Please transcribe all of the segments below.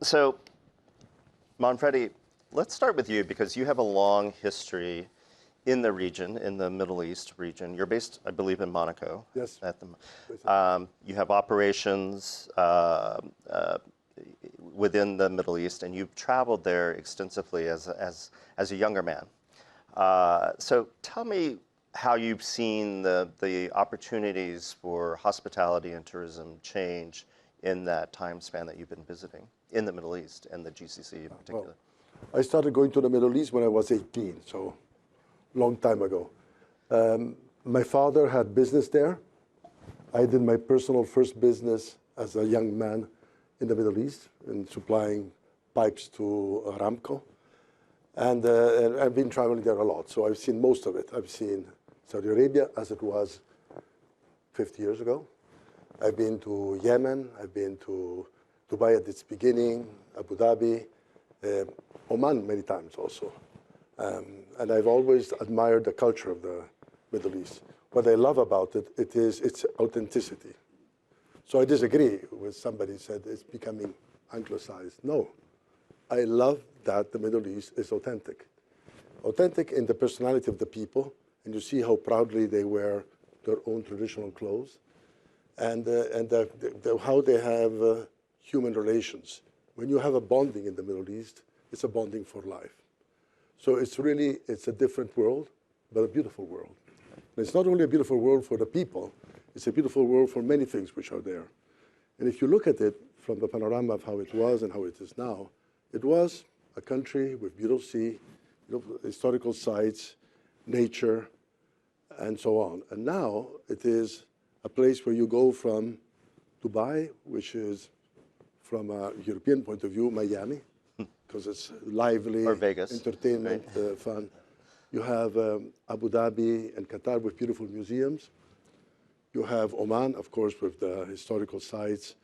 So, Manfredi, let's start with you because you have a long history in the region, in the Middle East region. You're based, I believe, in Monaco. Yes. You have operations within the Middle East, and you've traveled there extensively as a younger man. So tell me how you've seen the opportunities for hospitality and tourism change in that time span that you've been visiting in the Middle East and the GCC in particular. Well, I started going to the Middle East when I was 18, so long time ago. My father had business there. I did my personal first business as a young man in the Middle East in supplying pipes to Aramco. And I've been traveling there a lot, so I've seen most of it. I've seen Saudi Arabia as it was 50 years ago. I've been to Yemen. I've been to Dubai at its beginning, Abu Dhabi, Oman many times also. And I've always admired the culture of the Middle East. What I love about it, is its authenticity. So I disagree with somebody who said it's becoming anglicized. No, I love that the Middle East is authentic. Authentic in the personality of the people, and you see how proudly they wear their own traditional clothes, and how they have human relations. When you have a bonding in the Middle East, it's a bonding for life. So it's a different world, but a beautiful world. And it's not only a beautiful world for the people, it's a beautiful world for many things which are there. And if you look at it from the panorama of how it was and how it is now, it was a country with beautiful sea, historical sites, nature, and so on. And now it is a place where you go from Dubai, which is, from a European point of view, Miami, because it's lively, or Vegas, entertainment, right? Fun. You have Abu Dhabi and Qatar with beautiful museums. You have Oman, of course, with the historical sites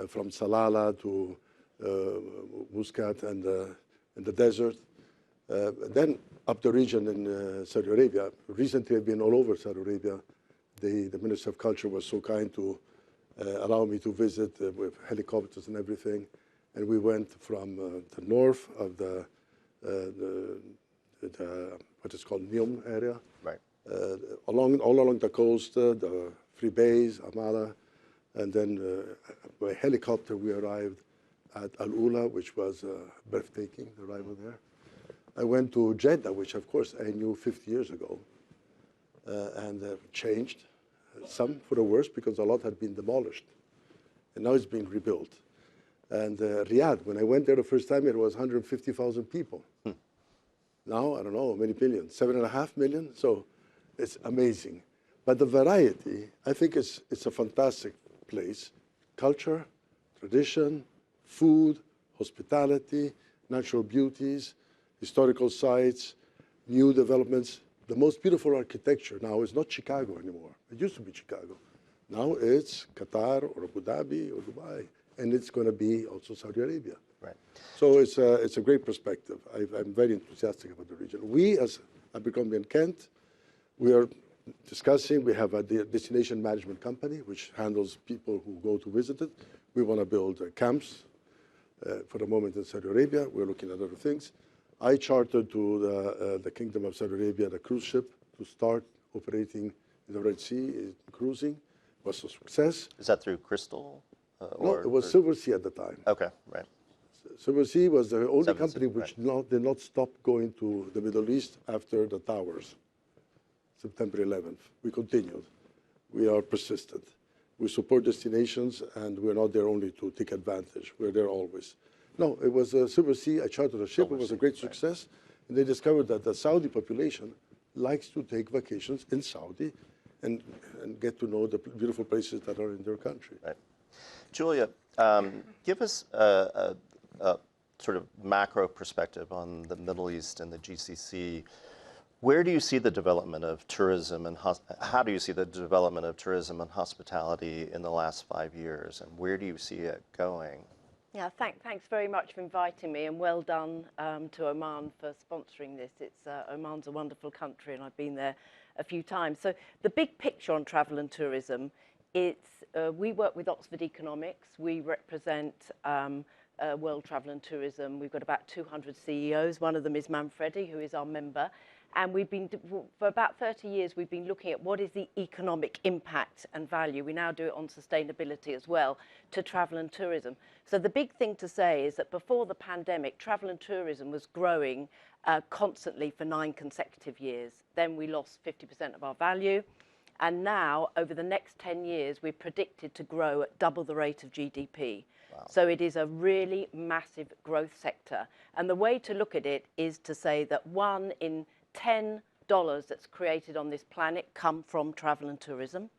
from Salalah to Muscat and the desert. Then up the region in Saudi Arabia. Recently, I've been all over Saudi Arabia. The Minister of Culture was so kind to allow me to visit with helicopters and everything. And we went from the north of what is called Neom area, right? All along the coast, the Free Bays, Amala, and then by helicopter we arrived at Al Ula, which was breathtaking, the arrival there. I went to Jeddah, which of course I knew 50 years ago, and changed, some for the worse because a lot had been demolished, and now it's being rebuilt. And Riyadh, when I went there the first time, it was 150,000 people. Now, I don't know, many million, 7.5 million, so it's amazing. But the variety, I think it's a fantastic place. Culture, tradition, food, hospitality, natural beauties, historical sites, new developments. The most beautiful architecture now is not Chicago anymore. It used to be Chicago. Now it's Qatar or Abu Dhabi or Dubai, and it's going to be also Saudi Arabia. Right. So it's a great perspective. I'm very enthusiastic about the region. We, as Abercrombie & Kent, we are discussing, we have a destination management company which handles people who go to visit it. We want to build camps for the moment in Saudi Arabia. We're looking at other things. I chartered to the Kingdom of Saudi Arabia the cruise ship to start operating in the Red Sea, cruising. It was a success. Is that through Crystal? No, it was Silver Sea at the time. Okay, right. Silver Sea was the only Seven company Sea, which right. did not stop going to the Middle East after the towers, September 11th. We continued. We are persistent. We support destinations, and we're not there only to take advantage. We're there always. No, it was Silver Sea. I chartered a ship. It was a great success. Right. And they discovered that the Saudi population likes to take vacations in Saudi and get to know the beautiful places that are in their country. Right. Julia, give us a sort of macro perspective on the Middle East and the GCC. Where do you see the development of tourism and how do you see the development of tourism and hospitality in the last 5 years, and where do you see it going? Yeah, thanks very much for inviting me, and well done to Oman for sponsoring this. Oman's a wonderful country, and I've been there a few times. So the big picture on travel and tourism, we work with Oxford Economics. We represent World Travel and Tourism. We've got about 200 CEOs. One of them is Manfredi, who is our member. And we've been, for about 30 years, we've been looking at what is the economic impact and value. We now do it on sustainability as well to travel and tourism. So the big thing to say is that before the pandemic, travel and tourism was growing constantly for 9 consecutive years. Then we lost 50% of our value. And now, over the next 10 years, we're predicted to grow at double the rate of GDP. Wow. So it is a really massive growth sector. And the way to look at it is to say that 1 in $10 that's created on this planet come from travel and tourism,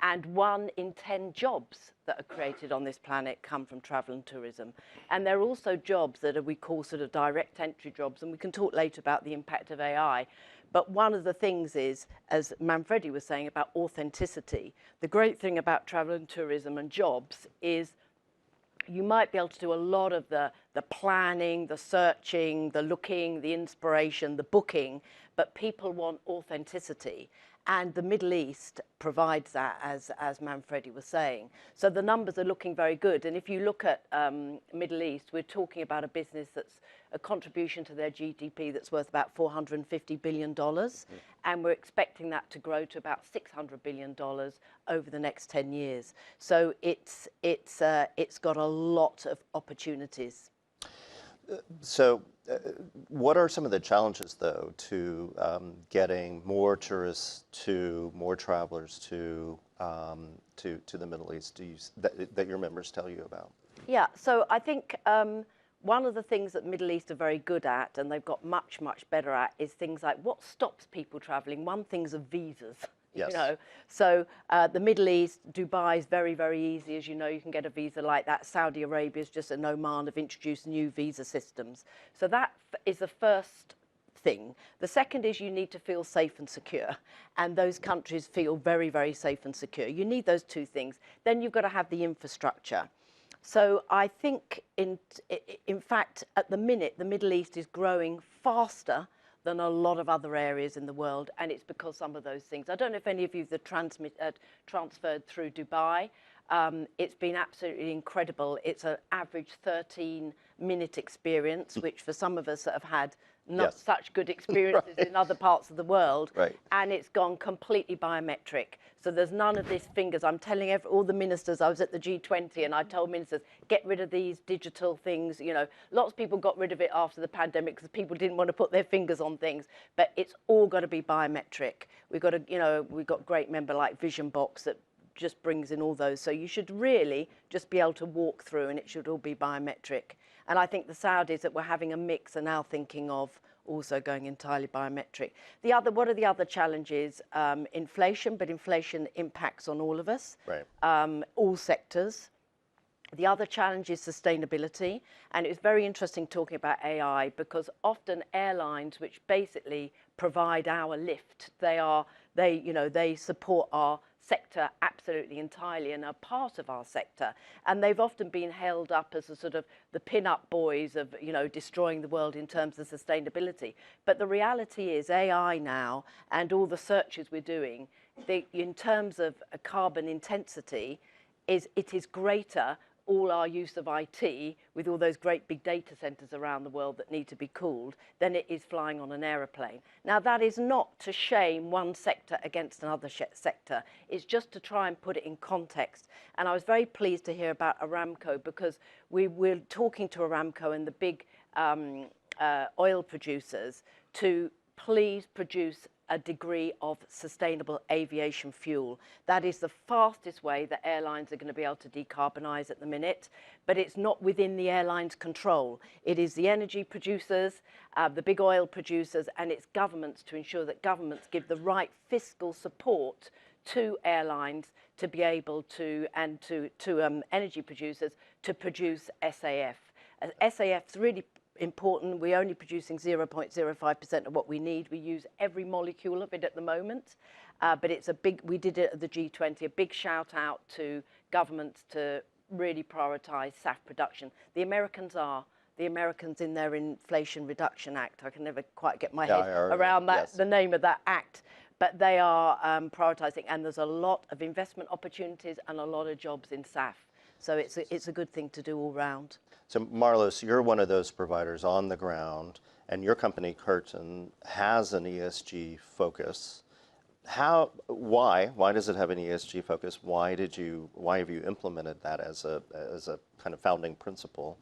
and 1 in 10 jobs that are created on this planet come from travel and tourism. And there are also jobs that we call sort of direct entry jobs, and we can talk later about the impact of AI. But one of the things is, as Manfredi was saying about authenticity, the great thing about travel and tourism and jobs is you might be able to do a lot of the planning, the searching, the looking, the inspiration, the booking, but people want authenticity. And the Middle East provides that, as Manfredi was saying. So the numbers are looking very good. And if you look at Middle East, we're talking about a business that's a contribution to their GDP that's worth about $450 billion. And we're expecting that to grow to about $600 billion over the next 10 years. So it's got a lot of opportunities. So what are some of the challenges, though, to getting more tourists, to more travelers to the Middle East that your members tell you about? Yeah, so I think one of the things that Middle East are very good at, and they've got much, much better at, is things like what stops people traveling. One thing's are visas. Yes. You know, so the Middle East, Dubai is very, very easy. As you know, you can get a visa like that. Saudi Arabia is just, and Oman have introduced new visa systems. So that is the first thing. The second is you need to feel safe and secure. And those countries feel very, very safe and secure. You need those 2 things. Then you've got to have the infrastructure. So I think, in fact, at the minute, the Middle East is growing faster than a lot of other areas in the world, and it's because some of those things. I don't know if any of you have transferred through Dubai. It's been absolutely incredible. It's an average 13-minute experience, which for some of us that have had not such good experiences in other parts of the world, and it's gone completely biometric. So there's none of these fingers. I'm telling all the ministers, I was at the G20 and I told ministers, get rid of these digital things. You know, lots of people got rid of it after the pandemic because people didn't want to put their fingers on things, but it's all got to be biometric. We've got we've got great member like Vision Box that just brings in all those. So you should really just be able to walk through and it should all be biometric. And I think the Saudis that were having a mix are now thinking of also going entirely biometric. What are the other challenges? Inflation, but inflation impacts on all of us, all sectors. The other challenge is sustainability, and it was very interesting talking about AI because often airlines, which basically provide our lift, they support our sector absolutely entirely and are part of our sector, and they've often been held up as a sort of the pin-up boys of destroying the world in terms of sustainability. But the reality is AI now and all the searches we're doing, in terms of a carbon intensity, it is greater. All our use of IT with all those great big data centers around the world that need to be cooled than it is flying on an aeroplane. Now, that is not to shame one sector against another sector. It's just to try and put it in context. And I was very pleased to hear about Aramco because we were talking to Aramco and the big oil producers to please produce a degree of sustainable aviation fuel. That is the fastest way that airlines are going to be able to decarbonise at the minute, but it's not within the airline's control. It is the energy producers, the big oil producers, and it's governments to ensure that governments give the right fiscal support to airlines to be able to, and to energy producers to produce SAF. SAF's really important. We're only producing 0.05% of what we need. We use every molecule of it at the moment, but it's we did it at the G20, a big shout out to governments to really prioritise SAF production. The Americans in their Inflation Reduction Act, I can never quite get my head around that, the name of that act, but they are prioritising, and there's a lot of investment opportunities and a lot of jobs in SAF. So it's a good thing to do all round. So Marlos, you're one of those providers on the ground, and your company, Curtin, has an ESG focus. Why does it have an ESG focus? Why have you implemented that as a kind of founding principle?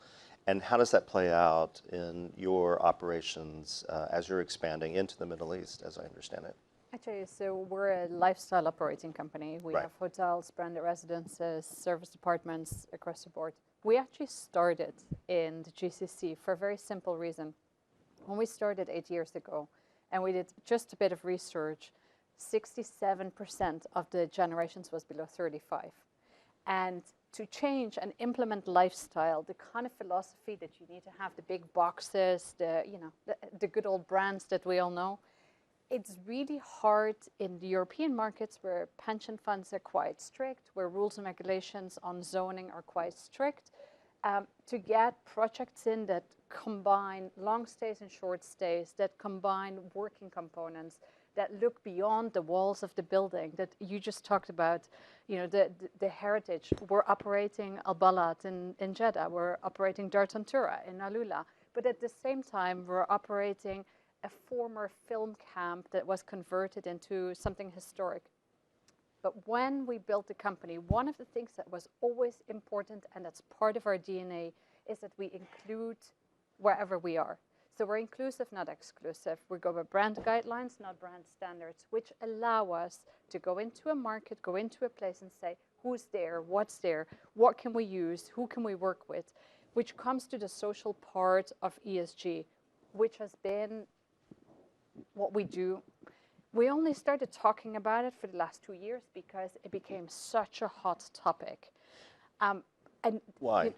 And how does that play out in your operations as you're expanding into the Middle East, as I understand it? Actually, so we're a lifestyle operating company. We Right. have hotels, branded residences, service departments across the board. We actually started in the GCC for a very simple reason. When we started 8 years ago, and we did just a bit of research, 67% of the generations was below 35. And to change and implement lifestyle, the kind of philosophy that you need to have the big boxes, the good old brands that we all know, it's really hard in the European markets where pension funds are quite strict, where rules and regulations on zoning are quite strict, to get projects in that combine long stays and short stays, that combine working components, that look beyond the walls of the building that you just talked about, the heritage. We're operating Al Balat in Jeddah, we're operating Dar Tantura in Alula, but at the same time, we're operating a former film camp that was converted into something historic. But when we built the company, one of the things that was always important, and that's part of our DNA, is that we include wherever we are. So we're inclusive, not exclusive. We go by brand guidelines, not brand standards, which allow us to go into a market, go into a place and say, who's there, what's there, what can we use, who can we work with, which comes to the social part of ESG, which has been what we do. We only started talking about it for the last 2 years because it became such a hot topic. And Why?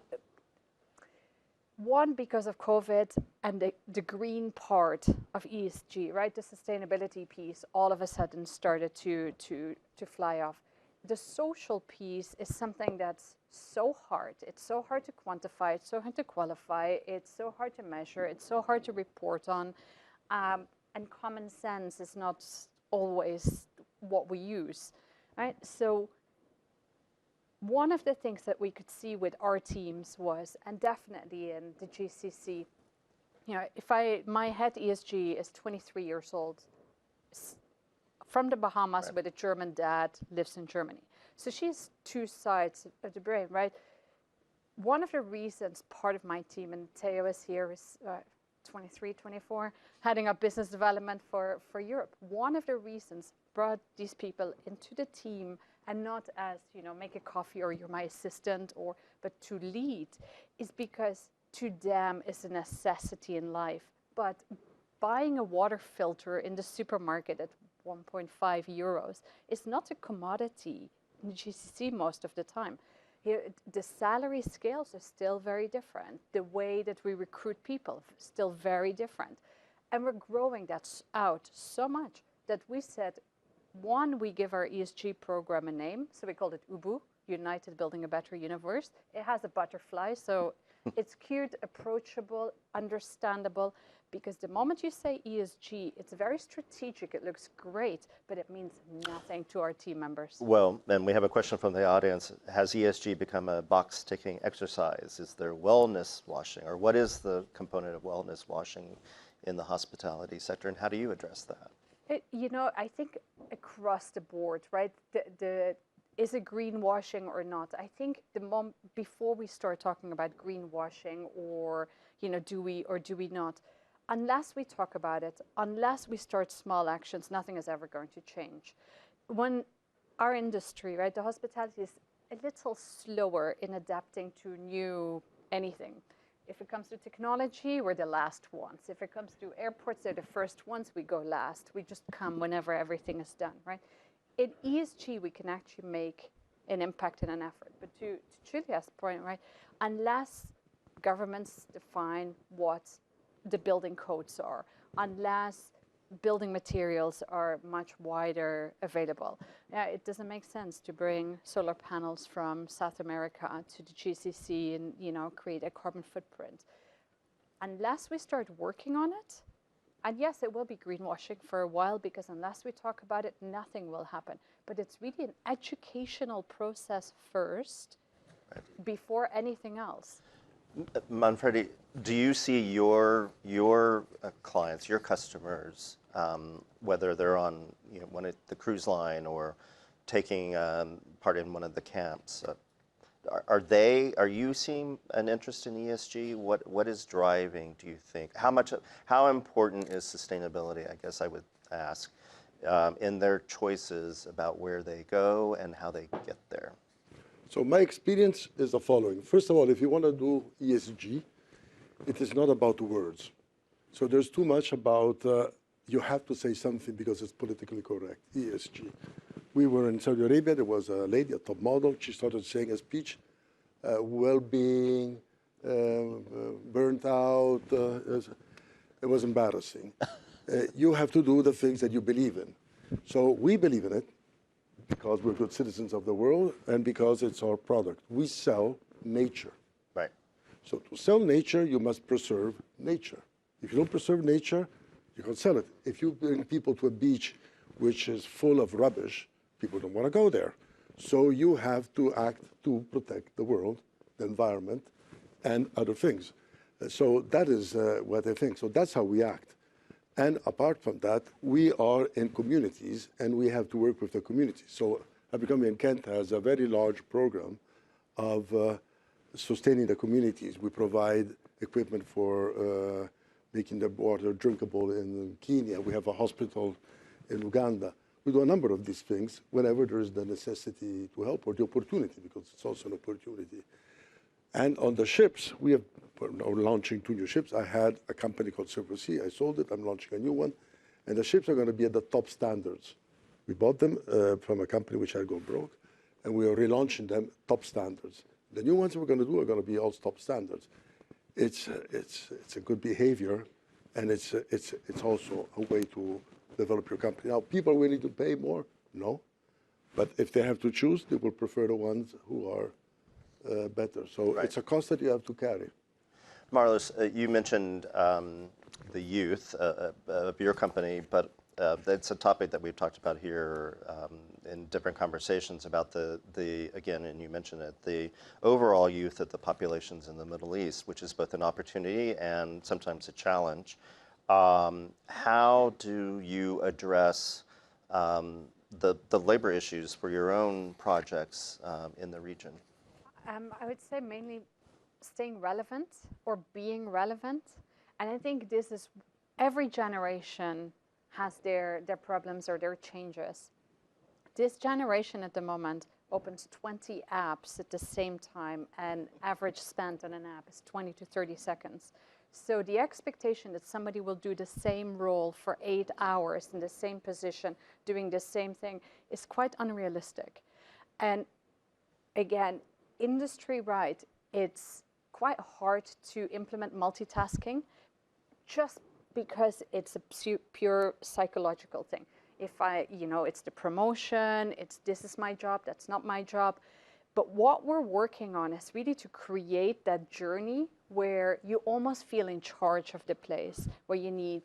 One, because of COVID and the green part of ESG, right? The sustainability piece all of a sudden started to fly off. The social piece is something that's so hard. It's so hard to quantify. It's so hard to qualify. It's so hard to measure. It's so hard to report on. And common sense is not always what we use, right? So one of the things that we could see with our teams was, and definitely in the GCC, my head ESG is 23 years old, from the Bahamas, Right. with a German dad, lives in Germany. So she's two sides of the brain, right? One of the reasons part of my team, and Theo is here, is 23, 24, heading up business development for Europe. One of the reasons brought these people into the team, and not as, make a coffee or you're my assistant, but to lead, is because to them it's a necessity in life. But buying a water filter in the supermarket at 1.5 euros is not a commodity in the GCC most of the time. Here, the salary scales are still very different. The way that we recruit people is still very different. And we're growing that out so much that we said, one, we give our ESG program a name. So we called it UBU, United Building a Better Universe. It has a butterfly, so it's cute, approachable, understandable. Because the moment you say ESG, it's very strategic, it looks great, but it means nothing to our team members. Well, and we have a question from the audience. Has ESG become a box-ticking exercise? Is there wellness washing, or what is the component of wellness washing in the hospitality sector, and how do you address that? I think across the board, right? Is it greenwashing or not? I think before we start talking about greenwashing or, do we or do we not, unless we talk about it, unless we start small actions, nothing is ever going to change. When our industry, right, the hospitality is a little slower in adapting to new anything. If it comes to technology, we're the last ones. If it comes to airports, they're the first ones, we go last. We just come whenever everything is done, right? In ESG, we can actually make an impact and an effort. But to Julia's point, right, unless governments define what the building codes are, unless building materials are much wider available, it doesn't make sense to bring solar panels from South America to the GCC and create a carbon footprint. Unless we start working on it, and yes, it will be greenwashing for a while, because unless we talk about it, nothing will happen. But it's really an educational process first before anything else. Manfredi, do you see your clients, your customers, whether they're on one of the cruise line or taking part in one of the camps, are you seeing an interest in ESG? What is driving, do you think? How important is sustainability, I guess I would ask, in their choices about where they go and how they get there? So my experience is the following. First of all, if you want to do ESG, it is not about words. So there's too much about you have to say something because it's politically correct, ESG. We were in Saudi Arabia. There was a lady, a top model. She started saying a speech, well-being, burnt out. It was embarrassing. You have to do the things that you believe in. So we believe in it because we're good citizens of the world and because it's our product. We sell nature. Right. So to sell nature, you must preserve nature. If you don't preserve nature, you can't sell it. If you bring people to a beach which is full of rubbish, people don't want to go there. So you have to act to protect the world, the environment, and other things. So that is what I think. So that's how we act. And apart from that, we are in communities, and we have to work with the community. So Abercrombie & Kent has a very large program of sustaining the communities. We provide equipment for making the water drinkable in Kenya. We have a hospital in Uganda. We do a number of these things whenever there is the necessity to help or the opportunity, because it's also an opportunity. And on the ships, we're now launching 2 new ships. I had a company called Silver Sea. I sold it. I'm launching a new one. And the ships are going to be at the top standards. We bought them from a company which had gone broke, and we are relaunching them top standards. The new ones we're going to do are going to be all top standards. It's a good behavior, and it's also a way to develop your company. Now, people are willing to pay more? No. But if they have to choose, they will prefer the ones who are better. So It's a cost that you have to carry. Marlos, you mentioned the youth of your company, but it's a topic that we've talked about here in different conversations about again, and you mentioned it, the overall youth of the populations in the Middle East, which is both an opportunity and sometimes a challenge. How do you address the labor issues for your own projects in the region? I would say mainly staying relevant or being relevant. And I think this is, every generation has their problems or their changes. This generation at the moment opens 20 apps at the same time, and average spent on an app is 20 to 30 seconds. So the expectation that somebody will do the same role for 8 hours in the same position, doing the same thing, is quite unrealistic. And again, industry-wide, it's quite hard to implement multitasking just because it's a pure psychological thing. If it's the promotion, this is my job, that's not my job. But what we're working on is really to create that journey where you almost feel in charge of the place, where you need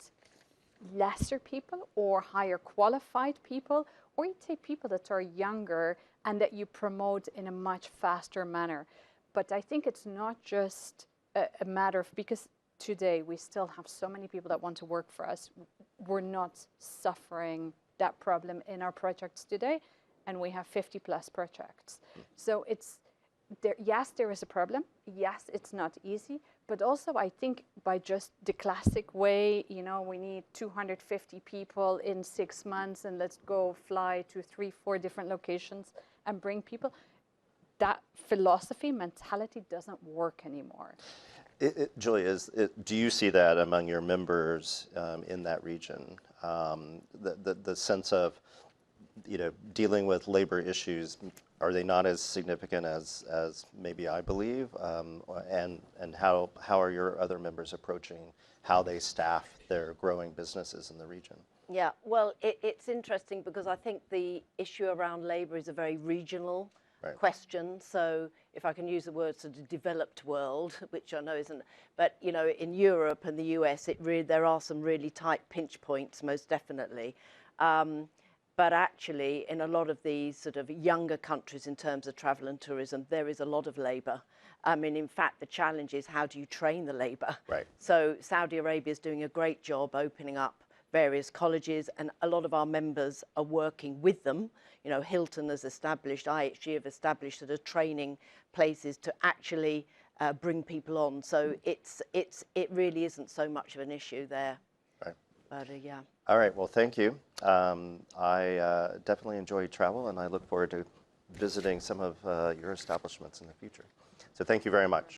lesser people or higher qualified people, or you take people that are younger and that you promote in a much faster manner. But I think it's not just a matter of, because today we still have so many people that want to work for us. We're not suffering that problem in our projects today, and we have 50 plus projects. So yes, there is a problem. Yes, it's not easy, but also I think by just the classic way, we need 250 people in 6 months and let's go fly to 3-4 different locations and bring people. That philosophy, mentality doesn't work anymore. Julia, do you see that among your members in that region? The sense of dealing with labor issues, are they not as significant as maybe I believe? And how are your other members approaching how they staff their growing businesses in the region? Yeah, well, it's interesting because I think the issue around labor is a very regional question. So if I can use the word sort of developed world, which I know isn't, but in Europe and the US, there are some really tight pinch points, most definitely. But actually, in a lot of these sort of younger countries in terms of travel and tourism, there is a lot of labour. I mean, in fact, the challenge is how do you train the labour? Right. So Saudi Arabia is doing a great job opening up various colleges, and a lot of our members are working with them. You know, Hilton has established, IHG have established sort of training places to actually bring people on. So it really isn't so much of an issue there. Right. But yeah. All right. Well, thank you. I definitely enjoy travel, and I look forward to visiting some of your establishments in the future. So thank you very much.